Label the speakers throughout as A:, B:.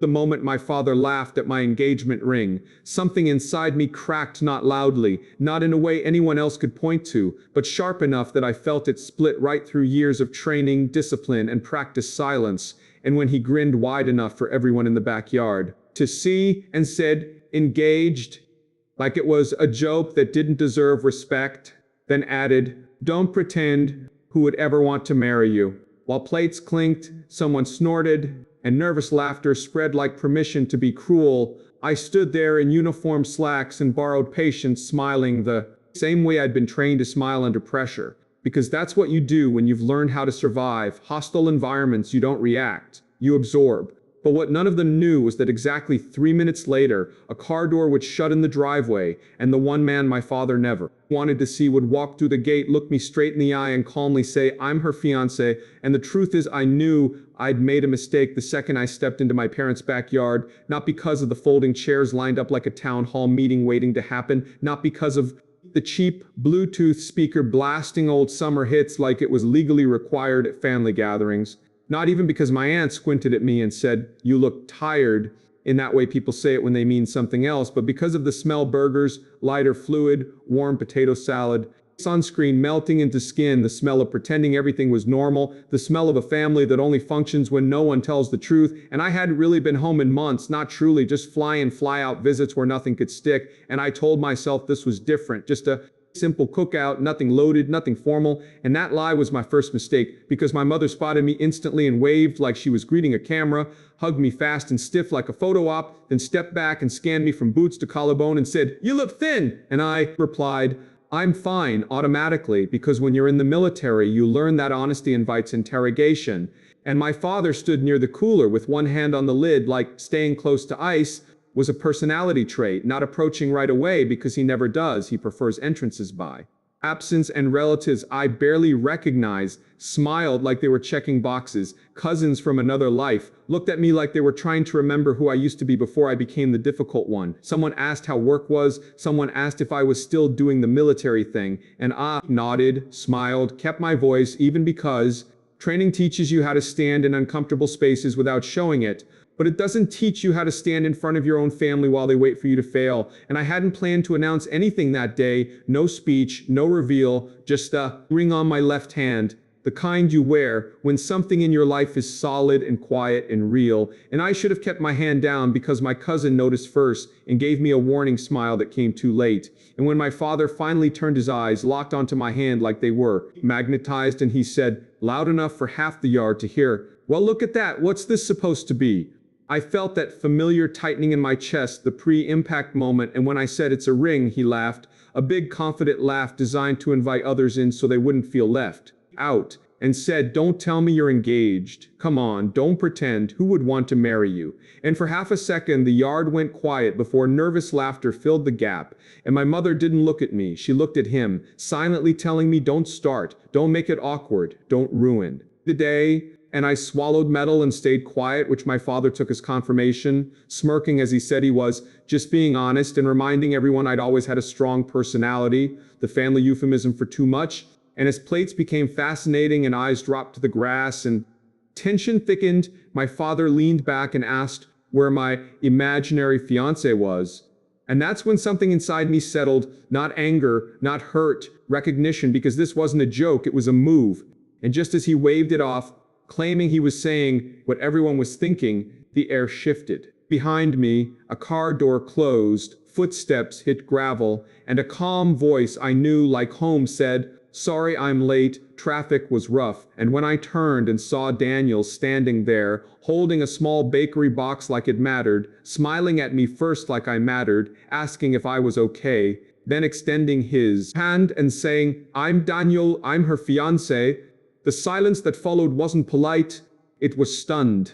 A: The moment my father laughed at my engagement ring, something inside me cracked, not loudly, not in a way anyone else could point to, but sharp enough that I felt it split right through years of training, discipline, and practiced silence, and when he grinned wide enough for everyone in the backyard to see and said, "Engaged," like it was a joke that didn't deserve respect, then added, "Don't pretend, who would ever want to marry you?" While plates clinked, someone snorted, and nervous laughter spread like permission to be cruel, I stood there in uniform slacks and borrowed patience, smiling the same way I'd been trained to smile under pressure. Because that's what you do when you've learned how to survive hostile environments. You don't react, you absorb. But what none of them knew was that exactly 3 minutes later, a car door would shut in the driveway, and the one man my father never wanted to see would walk through the gate, look me straight in the eye, and calmly say, "I'm her fiancé." And the truth is, I knew I'd made a mistake the second I stepped into my parents' backyard, not because of the folding chairs lined up like a town hall meeting waiting to happen, not because of the cheap Bluetooth speaker blasting old summer hits like it was legally required at family gatherings. Not even because my aunt squinted at me and said, "You look tired," in that way people say it when they mean something else, but because of the smell: burgers, lighter fluid, warm potato salad, sunscreen melting into skin, the smell of pretending everything was normal, the smell of a family that only functions when no one tells the truth. And I hadn't really been home in months, not truly, just fly in, fly out visits where nothing could stick. And I told myself this was different, just a simple cookout, nothing loaded, nothing formal. And that lie was my first mistake, because my mother spotted me instantly and waved like she was greeting a camera, hugged me fast and stiff like a photo op, then stepped back and scanned me from boots to collarbone and said, "You look thin." And I replied, "I'm fine," automatically, because when you're in the military, you learn that honesty invites interrogation. And my father stood near the cooler with one hand on the lid, like staying close to ice was a personality trait, not approaching right away because he never does. He prefers entrances by absence, and relatives I barely recognized smiled like they were checking boxes. Cousins from another life looked at me like they were trying to remember who I used to be before I became the difficult one. Someone asked how work was. Someone asked if I was still doing the military thing. And I nodded, smiled, kept my voice, even because training teaches you how to stand in uncomfortable spaces without showing it. But it doesn't teach you how to stand in front of your own family while they wait for you to fail. And I hadn't planned to announce anything that day. No speech, no reveal, just a ring on my left hand. The kind you wear when something in your life is solid and quiet and real. And I should have kept my hand down because my cousin noticed first and gave me a warning smile that came too late. And when my father finally turned his eyes, locked onto my hand like they were magnetized, and he said, loud enough for half the yard to hear, "Well, look at that. What's this supposed to be?" I felt that familiar tightening in my chest, the pre-impact moment, and when I said it's a ring, he laughed, a big confident laugh designed to invite others in so they wouldn't feel left out, and said, "Don't tell me you're engaged. Come on, don't pretend. Who would want to marry you?" And for half a second, the yard went quiet before nervous laughter filled the gap, and my mother didn't look at me. She looked at him, silently telling me, "Don't start. Don't make it awkward. Don't ruin the day." And I swallowed metal and stayed quiet, which my father took as confirmation, smirking as he said he was just being honest and reminding everyone I'd always had a strong personality, the family euphemism for too much. And as plates became fascinating and eyes dropped to the grass and tension thickened, my father leaned back and asked where my imaginary fiancé was. And that's when something inside me settled, not anger, not hurt, recognition, because this wasn't a joke, it was a move. And just as he waved it off, claiming he was saying what everyone was thinking, the air shifted. Behind me, a car door closed, footsteps hit gravel, and a calm voice I knew like home said, "Sorry I'm late, traffic was rough." And when I turned and saw Daniel standing there, holding a small bakery box like it mattered, smiling at me first like I mattered, asking if I was okay, then extending his hand and saying, "I'm Daniel, I'm her fiancé," the silence that followed wasn't polite, it was stunned.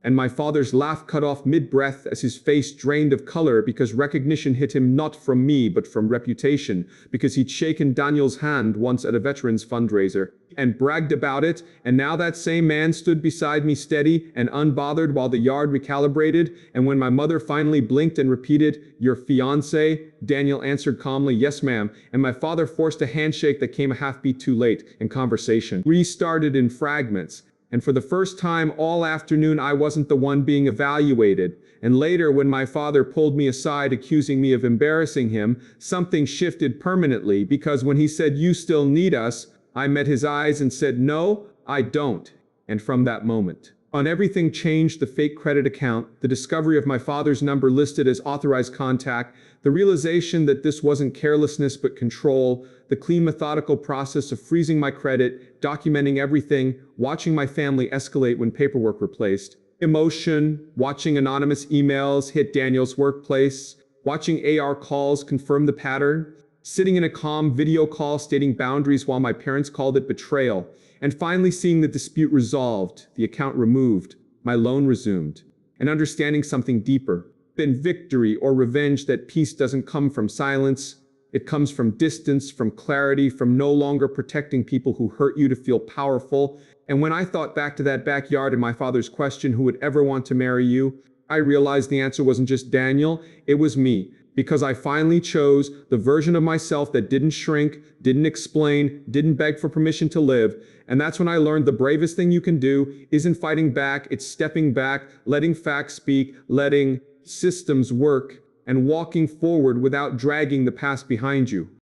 A: And my father's laugh cut off mid-breath as his face drained of color because recognition hit him not from me but from reputation, because he'd shaken Daniel's hand once at a veterans fundraiser and bragged about it, and now that same man stood beside me steady and unbothered while the yard recalibrated, and when my mother finally blinked and repeated, "Your fiancé?" Daniel answered calmly, "Yes, ma'am," and my father forced a handshake that came a half beat too late, and conversation restarted in fragments. And for the first time all afternoon, I wasn't the one being evaluated. And later, when my father pulled me aside, accusing me of embarrassing him, something shifted permanently, because when he said, "You still need us," I met his eyes and said, "No, I don't." And from that moment on, everything changed. The fake credit account, the discovery of my father's number listed as authorized contact, the realization that this wasn't carelessness but control, the clean, methodical process of freezing my credit, documenting everything, watching my family escalate when paperwork replaced, emotion, watching anonymous emails hit Daniel's workplace, watching AR calls confirm the pattern, sitting in a calm video call stating boundaries while my parents called it betrayal, and finally seeing the dispute resolved, the account removed, my loan resumed, and understanding something deeper than victory or revenge, that peace doesn't come from silence. It comes from distance, from clarity, from no longer protecting people who hurt you to feel powerful. And when I thought back to that backyard and my father's question, "Who would ever want to marry you?" I realized the answer wasn't just Daniel, it was me. Because I finally chose the version of myself that didn't shrink, didn't explain, didn't beg for permission to live. And that's when I learned the bravest thing you can do isn't fighting back, it's stepping back, letting facts speak, letting systems work, and walking forward without dragging the past behind you.